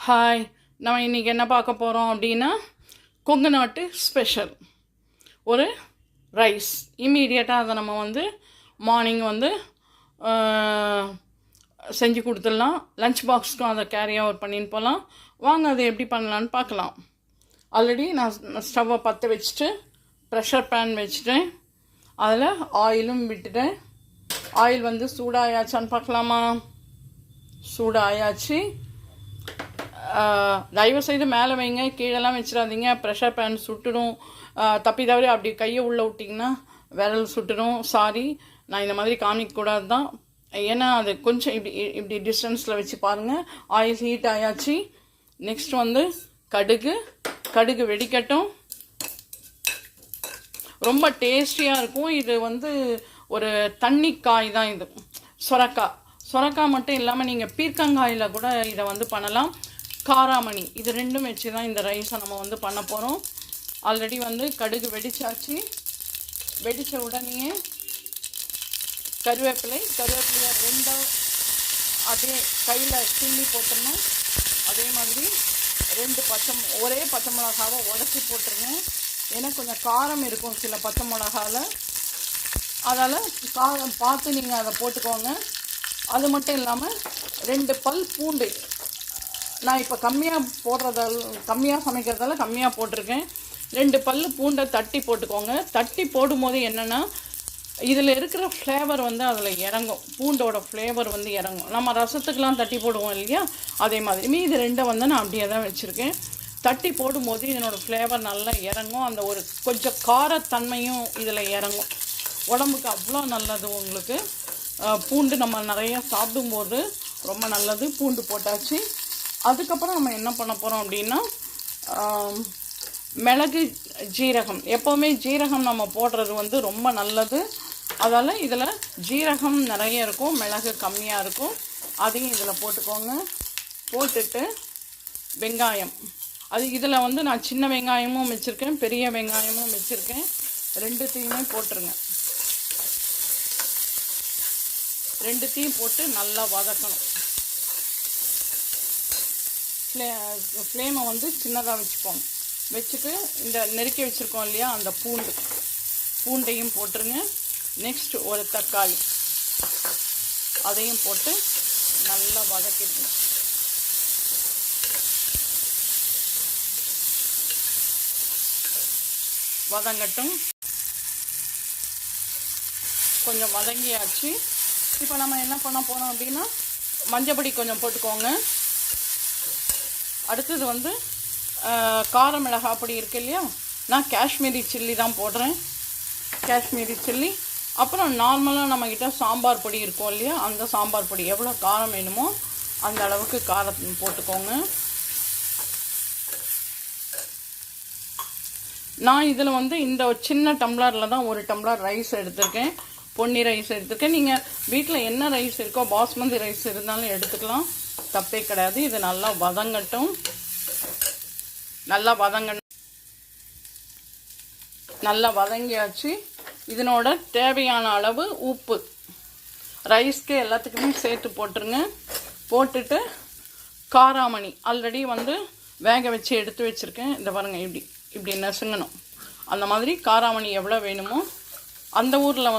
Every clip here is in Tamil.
ஹாய், நம்ம இன்றைக்கி என்ன பார்க்க போகிறோம் அப்படின்னா கொங்கு நாட்டு ஸ்பெஷல் ஒரு ரைஸ். இம்மீடியட்டாக அதை நம்ம மார்னிங் செஞ்சு கொடுத்துடலாம். லஞ்ச் பாக்ஸ்க்கும் அதை கேரி ஓவர் பண்ணின்னு போகலாம். வாங்க அதை எப்படி பண்ணலான்னு பார்க்கலாம். ஆல்ரெடி நான் ஸ்டவ்வை பற்ற வச்சுட்டு ப்ரெஷர் பேன் வச்சுட்டேன். அதில் ஆயிலும் விட்டுட்டேன். ஆயில் சூடாயாச்சான்னு பார்க்கலாமா? சூடாயாச்சு. தயவு செய்து மேலே வைங்க, கீழெல்லாம் வச்சிடாதீங்க. ப்ரெஷர் பேன் சுட்டுடும். தப்பி தவறி அப்படி கையை உள்ளே விட்டிங்கன்னா விரல் சுட்டுடும். சாரி, நான் இந்த மாதிரி காமிக்கக்கூடாது தான். ஏன்னா அது கொஞ்சம் இப்படி டிஸ்டன்ஸில் வச்சு பாருங்கள். ஆயில் ஹீட் ஆயாச்சு. நெக்ஸ்ட் கடுகு வெடிக்கட்டும். ரொம்ப டேஸ்டியாக இருக்கும். இது ஒரு தண்ணி காய் தான். இது சொரக்காய் மட்டும் இல்லாமல் நீங்கள் பீர்க்கங்காயில் கூட இதை பண்ணலாம். காராமணி, இது ரெண்டும் வச்சு தான் இந்த ரைஸை நம்ம பண்ண போகிறோம். ஆல்ரெடி கடுகு வெடிச்சாச்சு. வெடித்த உடனே கருவேப்பிலையை ரெண்டாக அதே கையில் கிள்ளி போட்டுருணும். அதே மாதிரி ஒரே பச்சை மிளகாவை உடச்சி போட்டுருங்க. ஏன்னா கொஞ்சம் காரம் இருக்கும் சில பச்சை மிளகாவில். அதால் காரம் பார்த்து நீங்கள் அதை போட்டுக்கோங்க. அது மட்டும் இல்லாமல் 2 பல் பூண்டு. நான் இப்போ கம்மியாக சமைக்கிறதால கம்மியாக போட்டிருக்கேன். 2 பல் பூண்டை தட்டி போட்டுக்கோங்க. தட்டி போடும்போது என்னென்னா இதில் இருக்கிற ஃப்ளேவர் அதில் இறங்கும். பூண்டோட ஃப்ளேவர் இறங்கும். நம்ம ரசத்துக்கெலாம் தட்டி போடுவோம் இல்லையா, அதே மாதிரி மீதி 2 நான் அப்படியே தான் வச்சுருக்கேன். தட்டி போடும்போது இதனோட ஃப்ளேவர் நல்லா இறங்கும். அந்த ஒரு கொஞ்சம் காரத்தன்மையும் இதில் இறங்கும். உடம்புக்கு அவ்வளோ நல்லது. உங்களுக்கு பூண்டு நம்ம நிறையா சாப்பிடும்போது ரொம்ப நல்லது. பூண்டு போட்டாச்சு. அதுக்கப்புறம் நம்ம என்ன பண்ண போகிறோம் அப்படின்னா மிளகு, ஜீரகம். எப்போவுமே ஜீரகம் நம்ம போடுறது ரொம்ப நல்லது. அதால் இதில் ஜீரகம் நிறைய இருக்கும், மிளகு கம்மியாக இருக்கும். அதையும் இதில் போட்டுக்கோங்க. போட்டுட்டு வெங்காயம், அது இதில் நான் சின்ன வெங்காயமும் வச்சுருக்கேன், பெரிய வெங்காயமும் வச்சுருக்கேன். 2த்தையுமே போட்டுருங்க. 2த்தையும் போட்டு நல்லா வதக்கணும். ஃப்ளேமை சின்னதாக வச்சுக்கோங்க. வச்சுட்டு இந்த நெருக்கி வச்சுருக்கோம் இல்லையா, அந்த பூண்டையும் போட்டுருங்க. நெக்ஸ்ட் ஒரு தக்காளி, அதையும் போட்டு நல்லா வதக்கிடுங்க. வதங்கட்டும். கொஞ்சம் வதங்கியாச்சு. இப்போ நம்ம என்ன பண்ண போகிறோம் அப்படின்னா மஞ்சப்பொடி கொஞ்சம் போட்டுக்கோங்க. அடுத்தது கார மிளகாய் பொடி இருக்குது இல்லையா, நான் காஷ்மீரி சில்லி தான் போடுறேன். காஷ்மீரி சில்லி. அப்புறம் நார்மலாக நம்மக்கிட்ட சாம்பார் பொடி இருக்கும் இல்லையா, அந்த சாம்பார் பொடி எவ்வளோ காரம் வேணுமோ அந்த அளவுக்கு காரம் போட்டுக்கோங்க. நான் இதில் இந்த சின்ன டம்ளரில் தான் 1 டம்ளர் ரைஸ் எடுத்திருக்கேன். பொன்னி ரைஸ் எடுத்துருக்கேன். நீங்கள் வீட்டில் என்ன ரைஸ் இருக்கோ, பாஸ்மதி ரைஸ் இருந்தாலும் எடுத்துக்கலாம், தப்பே கிடையாது. இது நல்லா வதங்கட்டும். நல்லா வதங்கியாச்சு. இதனோட தேவையான அளவு உப்பு ரைஸ்க்கு எல்லாத்துக்குமே சேர்த்து போட்டுருங்க. போட்டுட்டு காராமணி ஆல்ரெடி வேக வச்சு எடுத்து வச்சுருக்கேன். இந்த பாருங்கள், இப்படி நசுங்கணும். அந்த மாதிரி காராமணி எவ்வளோ வேணுமோ. அந்த ஊரில்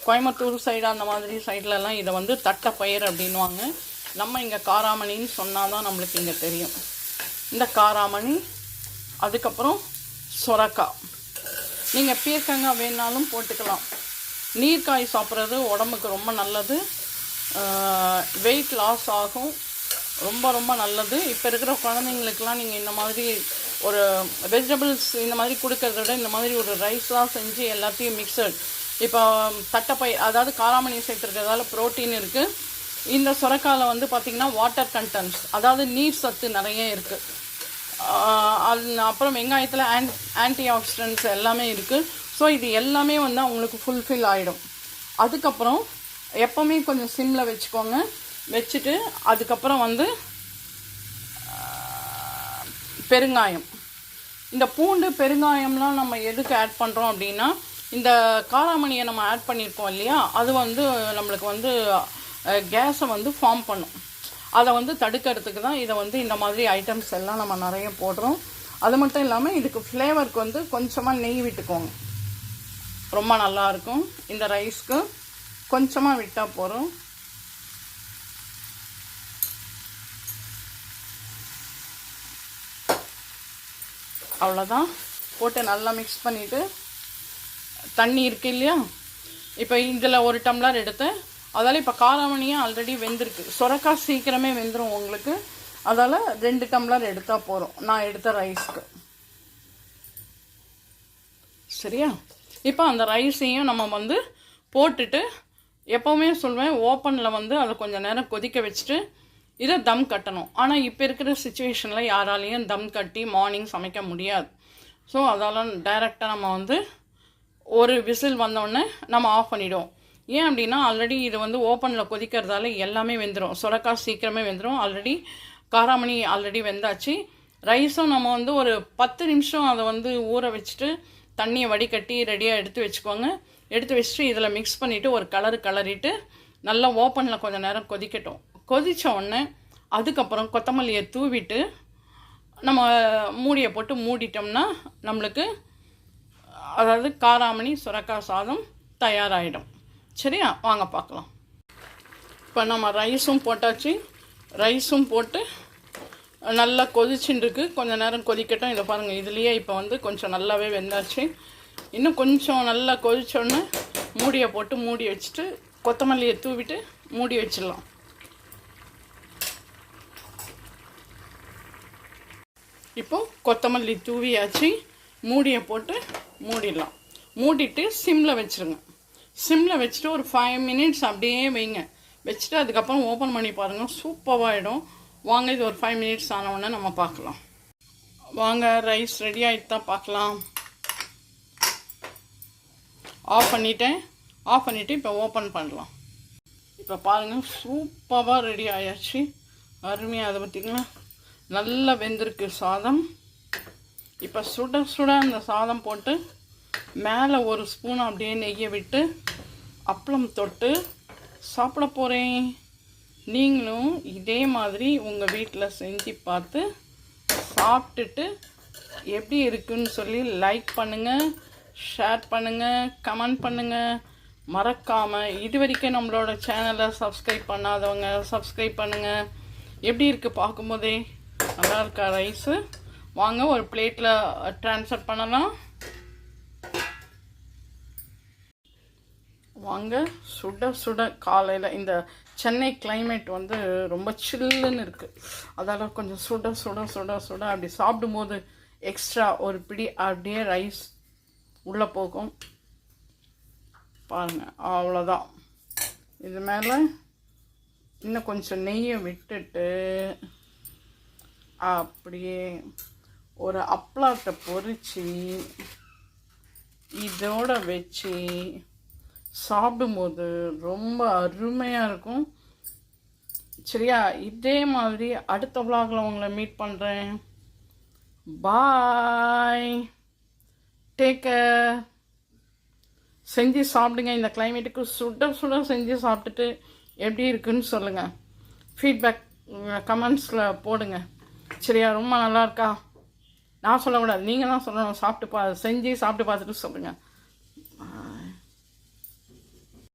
கோயம்புத்தூர் சைடு அந்த மாதிரி சைட்லலாம் இதை தட்டைப்பயிர் அப்படின்வாங்க. நம்ம இங்கே காராமணின்னு சொன்னால் தான் நம்மளுக்கு இங்கே தெரியும். இந்த காராமணி. அதுக்கப்புறம் சொரக்காய். நீங்கள் பீர்க்கங்காய் வேணாலும் போட்டுக்கலாம். நீர்க்காய் சாப்பிட்றது உடம்புக்கு ரொம்ப நல்லது. வெயிட் லாஸ் ஆகும். ரொம்ப ரொம்ப நல்லது. இப்போ இருக்கிற குழந்தைங்களுக்கெல்லாம் நீங்கள் இந்த மாதிரி ஒரு வெஜிடபிள்ஸ் இந்த மாதிரி கொடுக்கறத விட இந்த மாதிரி ஒரு ரைஸாக செஞ்சு எல்லாத்தையும் மிக்சட். இப்போ தட்டைப்பயிர், அதாவது காராமணி சேர்த்துருக்கிறதால ப்ரோட்டீன் இருக்குது. இந்த சொரக்காயில் பார்த்திங்கன்னா வாட்டர் கண்டென்ட்ஸ், அதாவது நீர் சத்து நிறைய இருக்குது. அப்புறம் வெங்காயத்தில் ஆன்டி ஆக்சிடென்ட்ஸ் எல்லாமே இருக்குது. ஸோ இது எல்லாமே உங்களுக்கு ஃபுல்ஃபில் ஆகிடும். அதுக்கப்புறம் எப்போவுமே கொஞ்சம் சிம்மில் வச்சுக்கோங்க. வச்சுட்டு அதுக்கப்புறம் பெருங்காயம். இந்த பூண்டு பெருங்காயம்லாம் நம்ம எதுக்கு ஆட் பண்ணுறோம் அப்படின்னா, இந்த காராமணியை நம்ம ஆட் பண்ணியிருக்கோம் இல்லையா, அது நம்மளுக்கு கேஸை ஃபார்ம் பண்ணும். அதை வந்து தடுக்கிறதுக்கு தான் இதை வந்து இந்த மாதிரி ஐட்டம்ஸ் எல்லாம் நம்ம நிறைய போடுறோம். அது மட்டும் இல்லாமல் இதுக்கு ஃப்ளேவருக்கு வந்து கொஞ்சமாக நெய் விட்டுக்கோங்க, ரொம்ப நல்லாயிருக்கும். இந்த ரைஸ்க்கு கொஞ்சமாக விட்டால் போகிறோம். அவ்வளோதான். போட்டு நல்லா மிக்ஸ் பண்ணிவிட்டு தண்ணி இருக்குது இல்லையா, இப்போ இதில் 1 டம்ளர் எடுத்தேன். அதால் இப்போ காராமணியும் ஆல்ரெடி வெந்திருக்கு. சுரக்காய் சீக்கிரமே வெந்துடும் உங்களுக்கு. அதால் 2 டம்ளர் எடுத்தால் போகிறோம் நான் எடுத்த ரைஸ்க்கு. சரியா? இப்போ அந்த ரைஸையும் நம்ம வந்து போட்டுட்டு, எப்போவுமே சொல்வேன் ஓப்பனில் வந்து அதை கொஞ்சம் நேரம் கொதிக்க வச்சுட்டு இதை தம் கட்டணும். ஆனால் இப்போ இருக்கிற சுச்சுவேஷனில் யாராலையும் தம் கட்டி மார்னிங் சமைக்க முடியாது. ஸோ அதால் டைரெக்டாக நம்ம வந்து ஒரு விசில் வந்தோடனே நம்ம ஆஃப் பண்ணிவிடுவோம். ஏன் அப்படின்னா ஆல்ரெடி இது வந்து ஓப்பனில் கொதிக்கிறதால எல்லாமே வெந்துடும். சுரக்காய் சீக்கிரமே வெந்துடும். ஆல்ரெடி காராமணி ஆல்ரெடி வெந்தாச்சு. ரைஸும் நம்ம வந்து ஒரு 10 நிமிஷம் அதை வந்து ஊற வச்சுட்டு தண்ணியை வடிகட்டி ரெடியாக எடுத்து வச்சுக்கோங்க. எடுத்து வச்சுட்டு இதில் மிக்ஸ் பண்ணிவிட்டு ஒரு கலரிட்டு நல்லா ஓப்பனில் கொஞ்சம் நேரம் கொதிக்கட்டும். கொதித்த உடனே அதுக்கப்புறம் கொத்தமல்லியை தூவிட்டு நம்ம மூடியை போட்டு மூடிட்டோம்னா நம்மளுக்கு அதாவது காராமணி சுரக்காய் சாதம் தயாராகிடும். சரியா? வாங்க பார்க்கலாம். இப்போ நம்ம ரைஸும் போட்டாச்சு. ரைஸும் போட்டு நல்லா கொதிச்சுன்னு இருக்குது. கொஞ்சம் நேரம் கொதிக்கட்டும். இதை பாருங்கள், இதுலேயே இப்போ வந்து கொஞ்சம் நல்லாவே வெந்தாச்சு. இன்னும் கொஞ்சம் நல்லா கொதிச்சோடனே மூடியை போட்டு மூடி வச்சுட்டு கொத்தமல்லியை தூவிட்டு மூடி வச்சிடலாம். இப்போ கொத்தமல்லி தூவியாச்சு. மூடியை போட்டு மூடிடலாம். மூடிட்டு சிம்மில் வச்சுருங்க. சிம்மில் வச்சுட்டு ஒரு 5 மினிட்ஸ் அப்படியே வைங்க. வச்சுட்டு அதுக்கப்புறம் ஓப்பன் பண்ணி பாருங்கள், சூப்பராகிடும். வாங்க, இது ஒரு 5 மினிட்ஸ் ஆனவுடனே நம்ம பார்க்கலாம். வாங்க, ரைஸ் ரெடி ஆகிட்டு தான் பார்க்கலாம். ஆஃப் பண்ணிவிட்டேன். ஆஃப் பண்ணிவிட்டு இப்போ ஓப்பன் பண்ணலாம். இப்போ பாருங்கள், சூப்பராக ரெடி ஆயாச்சு. அருமையாக அதை பார்த்திங்களா, நல்லா வெந்திருக்கு சாதம். இப்போ சுட சுட அந்த சாதம் போட்டு மேலே ஒரு ஸ்பூன் அப்படியே நெய்யை விட்டு அப்பளம் தொட்டு சாப்பிட போகிறேன். நீங்களும் இதே மாதிரி உங்கள் வீட்டில் செஞ்சு பார்த்து சாப்பிட்டுட்டு எப்படி இருக்குன்னு சொல்லி லைக் பண்ணுங்கள், ஷேர் பண்ணுங்கள், கமெண்ட் பண்ணுங்கள். மறக்காமல் இது வரைக்கும் நம்மளோட சேனலை சப்ஸ்கிரைப் பண்ணாதவங்க சப்ஸ்கிரைப் பண்ணுங்கள். எப்படி இருக்குது பார்க்கும்போதே? நல்லா இருக்கா ரைஸு? வாங்க ஒரு பிளேட்டில் ட்ரான்ஸ்ஃபர் பண்ணலாம். வாங்க, சுட சுட காலையில் இந்த சென்னை கிளைமேட் வந்து ரொம்ப சில்லுன்னு இருக்குது. அதால் கொஞ்சம் சுட சுட சுட சுட அப்படி சாப்பிடும்போது எக்ஸ்ட்ரா ஒரு பிடி அப்படியே ரைஸ் உள்ளே போகும். பாருங்கள், அவ்வளோதான். இது மேலே இன்னும் கொஞ்சம் நெய்யை விட்டுட்டு அப்படியே ஒரு அப்பளத்தை பொரித்து இதோட வச்சு சாப்பிடும்போது ரொம்ப அருமையாக இருக்கும். சரியா? இதே மாதிரி அடுத்த vlogல உங்களை மீட் பண்ணுறேன். பாய், டேக் கேர். செஞ்சு சாப்பிடுங்க. இந்த கிளைமேட்டுக்கு சுட சுட செஞ்சு சாப்பிட்டுட்டு எப்படி இருக்குன்னு சொல்லுங்கள். ஃபீட்பேக் கமெண்ட்ஸில் போடுங்க. சரியா? ரொம்ப நல்லா இருக்கா? நான் சொல்லக்கூடாது, நீங்கள் தான் சொல்லணும். செஞ்சு சாப்பிட்டு பார்த்துட்டு சொல்லுங்கள்.